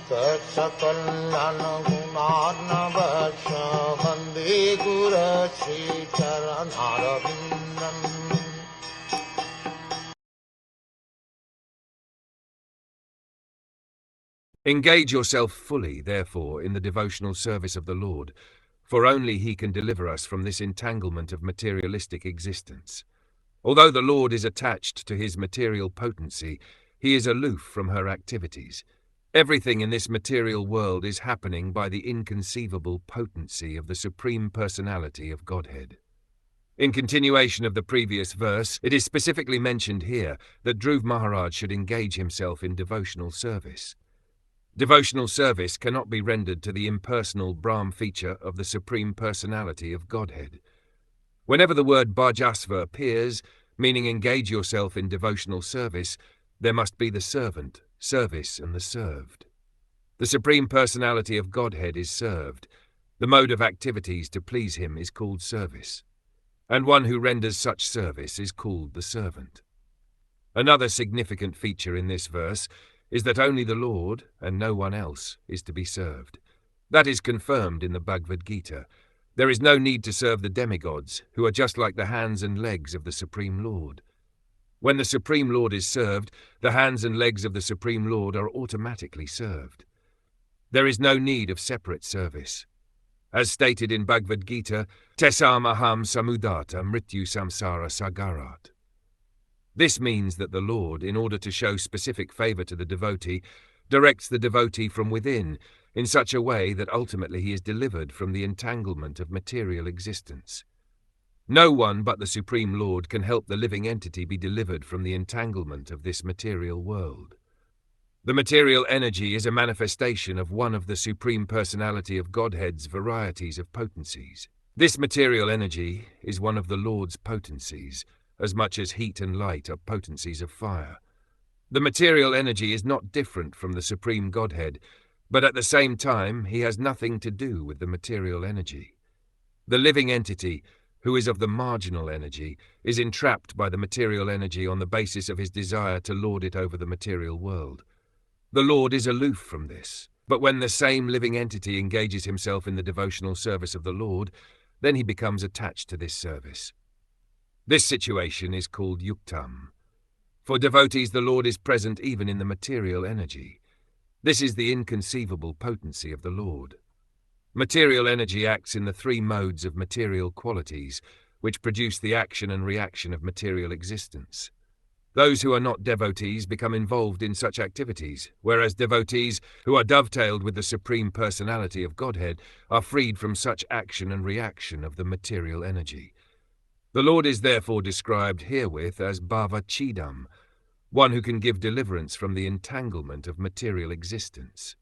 Saksakallan gunarnavasya Vande Guru Sri Charanarabindam. Engage yourself fully, therefore, in the devotional service of the Lord, for only He can deliver us from this entanglement of materialistic existence. Although the Lord is attached to His material potency, He is aloof from her activities. Everything in this material world is happening by the inconceivable potency of the Supreme Personality of Godhead. In continuation of the previous verse, it is specifically mentioned here that Dhruv Maharaj should engage himself in devotional service. Devotional service cannot be rendered to the impersonal Brahm feature of the Supreme Personality of Godhead. Whenever the word bhajasva appears, meaning engage yourself in devotional service, there must be the servant, service, and the served. The Supreme Personality of Godhead is served. The mode of activities to please Him is called service, and one who renders such service is called the servant. Another significant feature in this verse is that only the Lord, and no one else, is to be served. That is confirmed in the Bhagavad Gita. There is no need to serve the demigods, who are just like the hands and legs of the Supreme Lord. When the Supreme Lord is served, the hands and legs of the Supreme Lord are automatically served. There is no need of separate service. As stated in Bhagavad Gita, Tesam aham samudata mrityu samsara sagarat. This means that the Lord, in order to show specific favor to the devotee, directs the devotee from within in such a way that ultimately he is delivered from the entanglement of material existence. No one but the Supreme Lord can help the living entity be delivered from the entanglement of this material world. The material energy is a manifestation of one of the Supreme Personality of Godhead's varieties of potencies. This material energy is one of the Lord's potencies, as much as heat and light are potencies of fire. The material energy is not different from the Supreme Godhead, but at the same time He has nothing to do with the material energy. The living entity, who is of the marginal energy, is entrapped by the material energy on the basis of his desire to lord it over the material world. The Lord is aloof from this, but when the same living entity engages himself in the devotional service of the Lord, then he becomes attached to this service. This situation is called yuktam. For devotees, the Lord is present even in the material energy. This is the inconceivable potency of the Lord. Material energy acts in the three modes of material qualities, which produce the action and reaction of material existence. Those who are not devotees become involved in such activities, whereas devotees who are dovetailed with the Supreme Personality of Godhead are freed from such action and reaction of the material energy. The Lord is therefore described herewith as Bhava-chidam, one who can give deliverance from the entanglement of material existence.